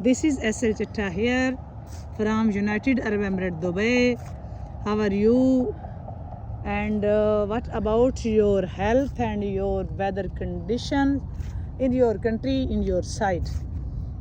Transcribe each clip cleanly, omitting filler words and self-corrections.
This is SL Chatta here from United Arab Emirates Dubai. How are you? And what about your health and your weather condition in your country, in your side?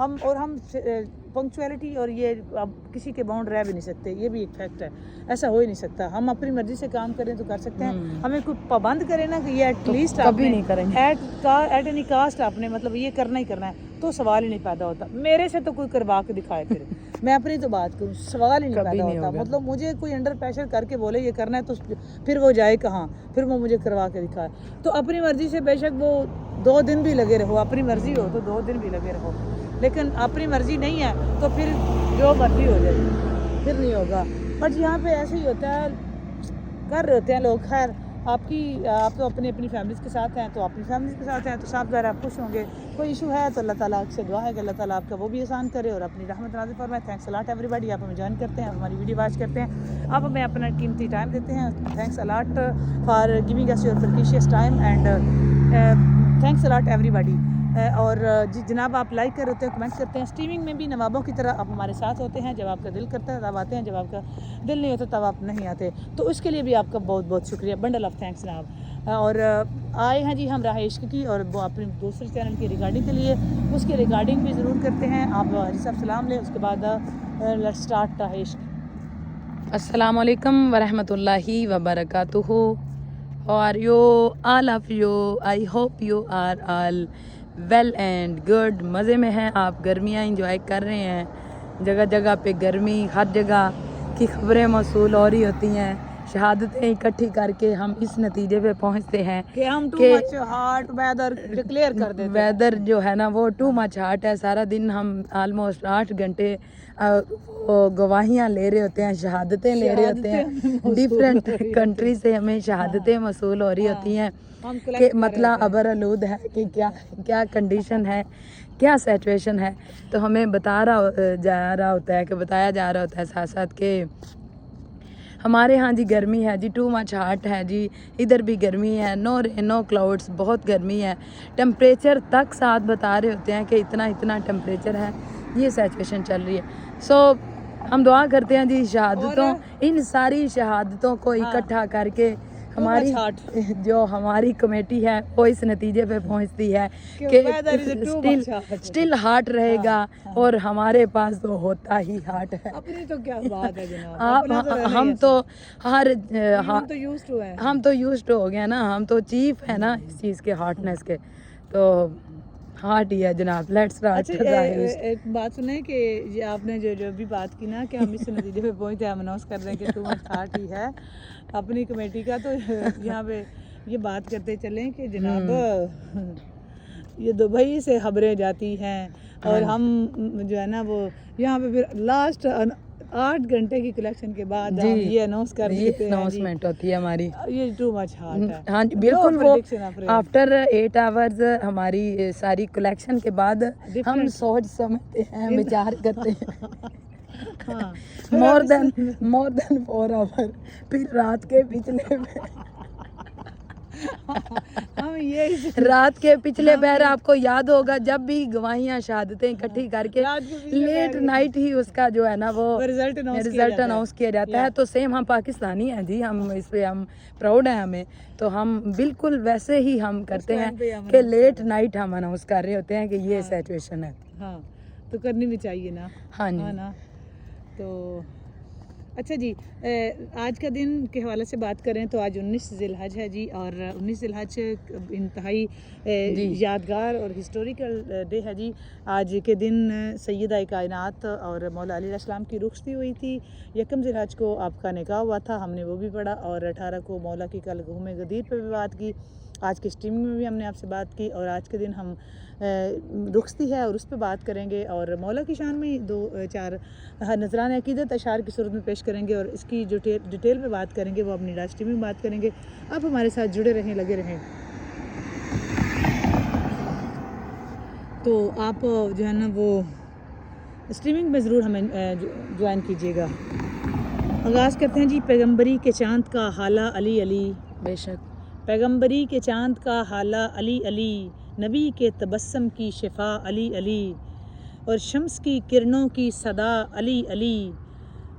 ہم punctuality اور یہ اب کسی کے bound رہ بھی نہیں سکتے, یہ بھی ایک فیکٹ ہے, ایسا ہو ہی نہیں سکتا. ہم اپنی مرضی سے کام کریں تو کر سکتے ہیں, ہمیں کوئی پابند کرے نا کہ یہ ایٹ لیسٹ کبھی نہیں کریں گے, ایٹ اینی کاسٹ آپ نے مطلب یہ کرنا ہی کرنا ہے, تو سوال ہی نہیں پیدا ہوتا. میرے سے تو کوئی کروا کے دکھائے پھر, میں اپنی تو بات کروں, سوال ہی نہیں پیدا ہوتا. مطلب مجھے کوئی انڈر پریشر کر کے بولے یہ کرنا ہے تو پھر وہ جائے کہاں, پھر وہ مجھے کروا کے دکھائے. تو اپنی مرضی سے بے شک وہ 2 دن بھی لگے رہو, اپنی مرضی ہو تو 2 دن بھی لگے رہو, لیکن اپنی مرضی نہیں ہے تو پھر جو مرضی ہو جائے, پھر نہیں ہوگا. بٹ یہاں پہ ایسے ہی ہوتا ہے, کر رہے ہوتے ہیں لوگ. خیر آپ تو اپنی فیملیز کے ساتھ ہیں, تو اپنی فیملیز کے ساتھ ہیں تو صاحب ظاہر آپ خوش ہوں گے. کوئی ایشو ہے تو اللہ تعالیٰ سے دعا ہے کہ اللہ تعالیٰ آپ کا وہ بھی آسان کرے اور اپنی رحمت نازل فرمائے. تھینکس الاٹ ایوری باڈی, آپ ہمیں جوائن کرتے ہیں, ہماری ویڈیو واچ کرتے ہیں, آپ ہمیں اپنا قیمتی ٹائم دیتے ہیں. Thanks a lot for giving us your precious time and thanks a lot everybody. اور جناب آپ لائک کر ہوتے ہیں, کمنٹ کرتے ہیں. اسٹریمنگ میں بھی نوابوں کی طرح آپ ہمارے ساتھ ہوتے ہیں. جب آپ کا دل کرتا ہے تب آتے ہیں, جب آپ کا دل نہیں ہوتا تب آپ نہیں آتے. تو اس کے لیے بھی آپ کا بہت بہت شکریہ, بنڈل آف تھینکس جناب. اور آئے ہیں جی ہم راہ عشق کی, اور وہ اپنے دوسرے چینل کی ریکارڈنگ کے لیے, اس کی ریکارڈنگ بھی ضرور کرتے ہیں. آپ حاجی صاحب سلام لیں, اس کے بعد لیٹ اسٹارٹ راہ عشق. السلام علیکم ورحمۃ اللہ وبرکاتہ. How are you all of you? I hope you are all well and good. مزے میں ہیں آپ, گرمیاں انجوائے کر رہے ہیں. جگہ جگہ پہ گرمی, ہر جگہ کی خبریں موصول ہو رہی ہوتی ہیں. شہادتیں اکٹھی کر کے ہم اس نتیجے پہ پہنچتے ہیں کہ ہم too much heart weather declare کر دیتے ہیں. ویدر جو ہے نا وہ ٹو مچ ہارٹ ہے. سارا دن ہم آلموسٹ 8 گھنٹے گواہیاں لے رہے ہوتے ہیں, شہادتیں لے رہے ہوتے ہیں. ڈفرینٹ کنٹری سے ہمیں شہادتیں موصول ہو رہی ہوتی ہیں کہ مطلب ابرآلود ہے کہ کیا کنڈیشن ہے, کیا سچویشن ہے. تو ہمیں بتایا جا رہا ہوتا ہے ساتھ ساتھ کہ ہمارے ہاں جی گرمی ہے جی, ٹو مچ ہاٹ ہے جی, ادھر بھی گرمی ہے. نو رین نو کلاؤڈس, بہت گرمی ہے. ٹمپریچر تک ساتھ بتا رہے ہوتے ہیں کہ اتنا ٹمپریچر ہے, یہ سچویشن چل رہی ہے. سو ہم دعا کرتے ہیں جی شہادتوں, ان ساری شہادتوں کو اکٹھا کر کے ہماری جو ہماری کمیٹی ہے وہ اس نتیجے پہ پہنچتی ہے کہ اسٹل ہارٹ رہے گا, اور ہمارے پاس تو ہوتا ہی ہارٹ ہے. اپنی تو کیا بات ہے جناب, ہم تو یوزڈ ہو گئے نا, ہم تو چیف ہے نا اس چیز کے ہارٹنس کے, تو ہارٹ ہی ہے جناب. Let's start. ایک بات سنیں کہ یہ آپ نے جو بھی بات کی نا کہ ہم اس نتیجے پہ پہنچتے ہیں, ہم اناؤنس کر رہے ہیں کہ ٹو مچ ہارٹ ہی ہے اپنی کمیٹی کا. تو یہاں پہ یہ بات کرتے چلیں کہ جناب یہ دبئی سے خبریں جاتی ہیں, اور ہم جو ہے نا وہ یہاں پہ پھر لاسٹ 8 گھنٹے کی کلیکشن کے بعد ہم یہ اناؤنس کر دیتے ہیں, اناؤنسمنٹ ہوتی ہے ہماری, یہ ٹو مچ ہارٹ ہے. ہاں جی بالکل. وہ آفٹر 8 آورز ہماری ساری کلیکشن کے بعد ہم سوچ سمجھتے ہیں, وچار کرتے ہیں مور دین 4 آور. پھر رات کے پچھلے پہر آپ کو یاد ہوگا جب بھی گواہیاں شہادتیں اکٹھی کر کے لیٹ نائٹ ہی اس کا جو ہے نا وہ رزلٹ اناؤنس کیا جاتا ہے. تو سیم ہم پاکستانی ہیں جی, ہم اس پہ ہم پراؤڈ ہیں ہمیں, تو ہم بالکل ویسے ہی ہم کرتے ہیں کہ لیٹ نائٹ ہم اناؤنس کر رہے ہوتے ہیں کہ یہ سچویشن ہے. ہاں تو کرنی بھی چاہیے نا. ہاں جی. تو اچھا جی, آج کا دن کے حوالے سے بات کریں تو آج 19 ذی الحج ہے جی, اور 19 ذی الحج انتہائی یادگار اور ہسٹوریکل ڈے ہے جی. آج کے دن سیدہ کائنات اور مولا علی علیہ السلام کی رخصتی ہوئی تھی. 1 ذی الحج کو آپ کا نکاح ہوا تھا, ہم نے وہ بھی پڑھا, اور 18 کو مولا کی کل گھوم غدیر پہ بھی بات کی. آج کی اسٹریمنگ میں بھی ہم نے آپ سے بات کی, اور آج کے دن ہم رخصتی ہے اور اس پہ بات کریں گے, اور مولا کی شان میں 2-4 نذران عقیدت اشعار کی صورت میں پیش کریں گے, اور اس کی جو ڈیٹیل میں بات کریں گے وہ اپنی لائیو اسٹریمنگ میں بات کریں گے. آپ ہمارے ساتھ جڑے رہیں, لگے رہیں. تو آپ جو ہے نا وہ اسٹریمنگ میں ضرور ہمیں جوائن کیجیے گا. آغاز کرتے ہیں جی. پیغمبری کے چاند کا حالہ علی علی, بے شک پیغمبری کے چاند کا حالہ علی علی, نبی کے تبسم کی شفا علی علی, اور شمس کی کرنوں کی صدا علی علی,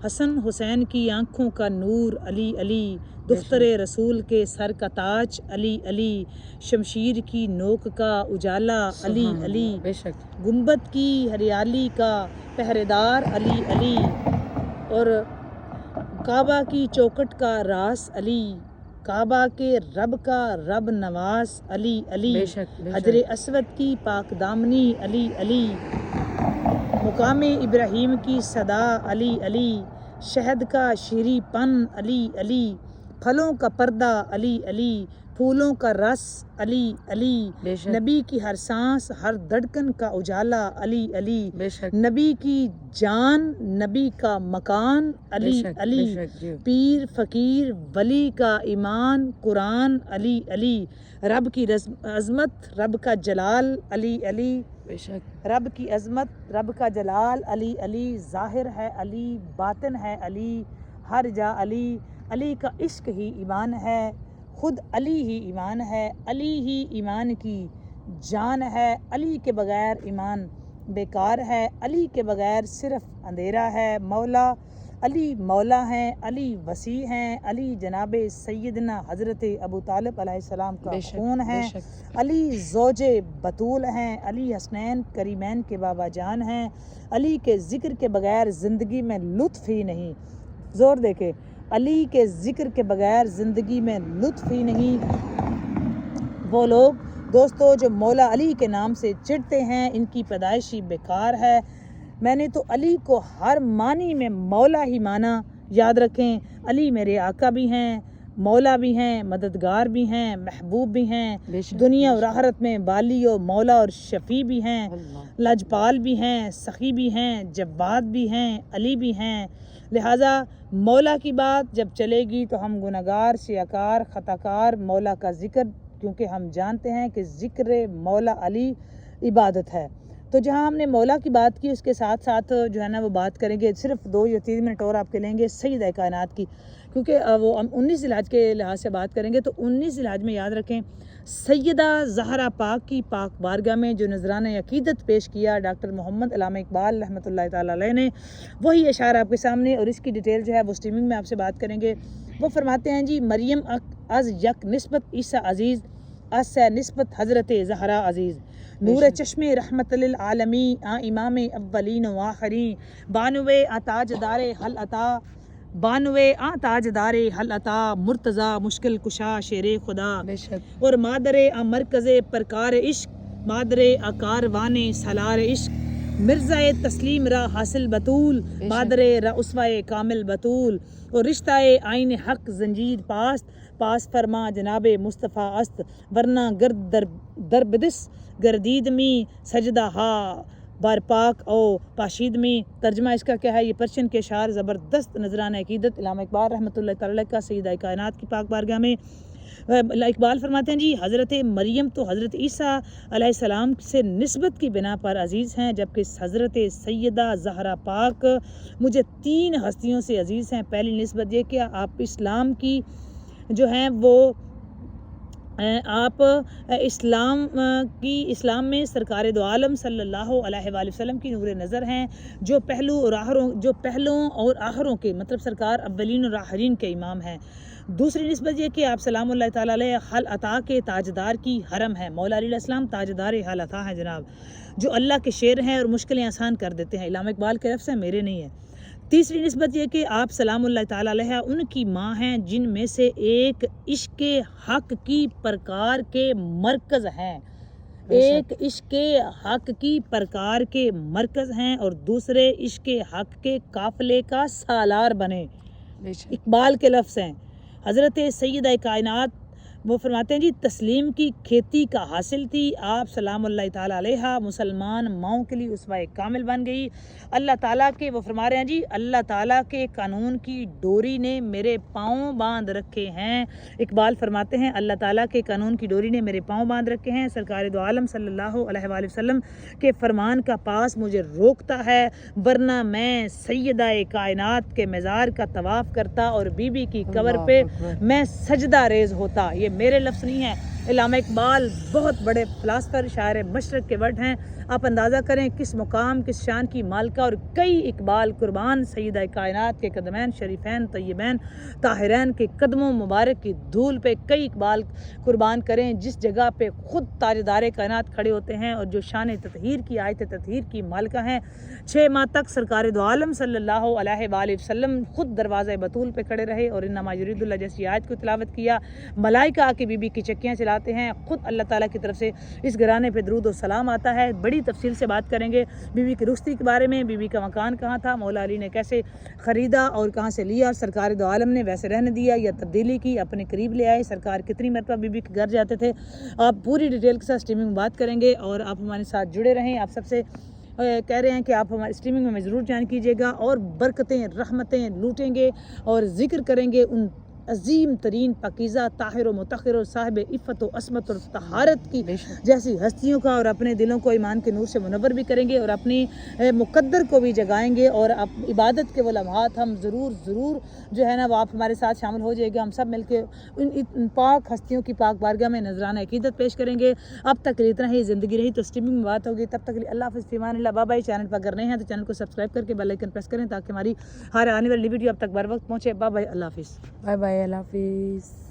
حسن حسین کی آنکھوں کا نور علی علی، دختر رسول کے سر کا تاج علی علی، شمشیر کی نوک کا اجالا علی علی، بے شک گنبد کی ہریالی کا پہرے دار علی علی، اور کعبہ کی چوکٹ کا راس علی، کعبہ کے رب کا رب نواز علی علی، بے شک بے حجر شک اسود کی پاک دامنی علی علی، مقام ابراہیم کی صدا علی علی، شہد کا شیریں پن علی علی، پھلوں کا پردہ علی علی، پھولوں کا رس علی علی، بے شک نبی کی ہر سانس ہر دھڑکن کا اجالا علی علی، بے شک نبی کی جان نبی کا مکان بے علی شک علی، بے شک جی پیر فقیر ولی کا ایمان قرآن علی علی، رب کی عظمت رب کا جلال علی علی، بے شک رب کی عظمت رب کا جلال علی علی، ظاہر ہے علی باطن ہے علی، ہر جا علی، علی کا عشق ہی ایمان ہے، خود علی ہی ایمان ہے، علی ہی ایمان کی جان ہے، علی کے بغیر ایمان بیکار ہے، علی کے بغیر صرف اندھیرا ہے، مولا علی مولا ہیں، علی وسیع ہیں، علی جناب سیدنا حضرت ابو طالب علیہ السلام کا بے شک خون بے ہے، شک علی زوج بطول ہیں، علی حسنین کریمین کے بابا جان ہیں، علی کے ذکر کے بغیر زندگی میں لطف ہی نہیں، زور دے کے علی کے ذکر کے بغیر زندگی میں لطف ہی نہیں۔ وہ لوگ دوستو جو مولا علی کے نام سے چڑھتے ہیں ان کی پیدائشی بیکار ہے، میں نے تو علی کو ہر معنی میں مولا ہی مانا، یاد رکھیں علی میرے آقا بھی ہیں، مولا بھی ہیں، مددگار بھی ہیں، محبوب بھی ہیں، بے شک دنیا اور آخرت میں والی و مولا اور شفیع بھی ہیں، اللہ لجپال بھی ہیں، سخی بھی ہیں، جواد بھی ہیں، علی بھی ہیں، لہٰذا مولا کی بات جب چلے گی تو ہم گنہگار سیاکار خطاکار مولا کا ذکر، کیونکہ ہم جانتے ہیں کہ ذکر مولا علی عبادت ہے، تو جہاں ہم نے مولا کی بات کی اس کے ساتھ ساتھ جو ہے نا وہ بات کریں گے، صرف 2 یا 3 منٹ اور آپ کے لیں گے سیدہ کائنات کی، کیونکہ وہ ہم 19 ذی الحج کے لحاظ سے بات کریں گے، تو 19 ذی الحج میں یاد رکھیں سیدہ زہرا پاک کی پاک بارگاہ میں جو نذرانہ عقیدت پیش کیا ڈاکٹر محمد علامہ اقبال رحمۃ اللہ تعالیٰ علیہ نے، وہی اشعار آپ کے سامنے، اور اس کی ڈیٹیل جو ہے وہ سٹریمنگ میں آپ سے بات کریں گے۔ وہ فرماتے ہیں جی، مریم از یک نسبت عیسیٰ عزیز، از سے نسبت حضرت زہرا عزیز، نور چشم رحمت للعالمی آ امام اولین و آخرین، بانوے آ تاج دار حل عطا، بانوے آ تاج دار حل عطا، مرتضی مشکل کشا شیر خدا، بے شک اور مادر آ مرکز پرکار عشق، مادر آ کاروان سالار عشق، مرزا تسلیم را حاصل بطول، مادر را اسوہ کامل بطول، اور رشتہ آئین حق زنجیر پاس فرما جناب مصطفیٰ است، ورنہ گرد در بدس گردید می سجدہ ہا بار پاک او پاشید میں۔ ترجمہ اس کا کیا ہے؟ یہ پرشین کے اشعار زبردست نذرانہ عقیدت علامہ اقبال رحمۃ اللہ تعالی کا سیدہ کائنات کی پاک بارگاہ میں۔ اقبال فرماتے ہیں جی، حضرت مریم تو حضرت عیسیٰ علیہ السلام سے نسبت کی بنا پر عزیز ہیں، جبکہ حضرت سیدہ زہرا پاک مجھے 3 ہستیوں سے عزیز ہیں۔ پہلی نسبت یہ کہ آپ اسلام کی جو ہیں وہ آپ اسلام میں سرکار دو عالم صلی اللہ علیہ وآلہ وسلم کی نور نظر ہیں، جو پہلوں اور آخروں کے مطلب سرکار اولین اور آخرین کے امام ہیں۔ دوسری نسبت یہ کہ آپ سلام اللہ تعالیٰ علیہ حل عطا کے تاجدار کی حرم ہے، مولا علی السلام تاجدار حل عطا ہیں جناب، جو اللہ کے شیر ہیں اور مشکلیں آسان کر دیتے ہیں۔ علامہ اقبال کے لفظ ہیں، میرے نہیں ہیں۔ تیسری نسبت یہ کہ آپ سلام اللہ تعالیٰ علیہ ان کی ماں ہیں جن میں سے ایک عشق حق کی پرکار کے مرکز ہیں، ایک عشق حق کی پرکار کے مرکز ہیں اور دوسرے عشق حق کے قافلے کا سالار بنے۔ اقبال کے لفظ ہیں، حضرت سیدہ کائنات وہ فرماتے ہیں جی، تسلیم کی کھیتی کا حاصل تھی، آپ سلام اللہ تعالیٰ علیہ مسلمان ماؤں کے لیے اسوہ کامل بن گئی۔ اللہ تعالیٰ کے وہ فرما رہے ہیں جی، اللہ تعالیٰ کے قانون کی ڈوری نے میرے پاؤں باندھ رکھے ہیں۔ اقبال فرماتے ہیں، اللہ تعالیٰ کے قانون کی ڈوری نے میرے پاؤں باندھ رکھے ہیں، سرکار دو عالم صلی اللہ علیہ وآلہ وسلم کے فرمان کا پاس مجھے روکتا ہے، ورنہ میں سیدہ کائنات کے مزار کا طواف کرتا اور بی بی کی قبر پہ میں سجدہ ریز ہوتا۔ یہ میرے لفظ نہیں ہے، علامہ اقبال بہت بڑے فلاسفر شاعر مشرق کے ورڈ ہیں. آپ اندازہ کریں کس مقام کس شان کی مالکہ, اور کئی اقبال قربان سیدہ کائنات کے قدمین شریفین طیبین طاہرین کے قدموں مبارک کی دھول پہ کئی اقبال قربان کریں, جس جگہ پہ خود تاجدار کائنات کھڑے ہوتے ہیں اور جو شان تطہیر کی آیت تطہیر کی مالکہ ہیں. 6 ماہ تک سرکار دو عالم صلی اللہ علیہ وآلہ وسلم خود دروازہ بطول پہ کھڑے رہے اور انما یرید اللہ جیسی آیت کو تلاوت کیا. ملائکہ آ کے بی بی کی چکیاں چلاتے ہیں, خود اللہ تعالیٰ کی طرف سے اس گھرانے پہ درود و سلام آتا ہے. بڑی تفصیل سے بات کریں گے بی بی کی رخصتی کے بارے میں, بی بی کا مکان کہاں تھا, مولا علی نے کیسے خریدا اور کہاں سے لیا, سرکار دو عالم نے ویسے رہنے دیا یا تبدیلی کی, اپنے قریب لے آئے, سرکار کتنی مرتبہ بی بی کے گھر جاتے تھے. آپ پوری ڈیٹیل کے ساتھ اسٹریمنگ میں بات کریں گے اور آپ ہمارے ساتھ جڑے رہیں. آپ سب سے کہہ رہے ہیں کہ آپ ہماری اسٹریمنگ میں ضرور جوائن کیجیے گا اور برکتیں رحمتیں لوٹیں گے اور ذکر کریں گے ان عظیم ترین پاکیزہ طاہر و مطہر اور صاحب عفت و عصمت اور طہارت کی جیسی ہستیوں کا, اور اپنے دلوں کو ایمان کے نور سے منور بھی کریں گے اور اپنی مقدر کو بھی جگائیں گے. اور عبادت کے وہ لمحات ہم ضرور جو ہے نا وہ آپ ہمارے ساتھ شامل ہو جائے گا. ہم سب مل کے ان پاک ہستیوں کی پاک بارگاہ میں نذرانہ عقیدت پیش کریں گے. اب تک اتنا ہی, زندگی رہی تو اسٹریمنگ میں بات ہوگی. تب تک اللہ حافظ, فی امان اللہ. بابا چینل پر اگر نئے ہیں تو چینل کو سبسکرائب کر کے بیل آئیکن پریس کریں تاکہ ہماری ہر آنے والی ویڈیو اب تک بر وقت پہنچے. بابا اللہ حافظ. بائے بائے, اللہ حافظ.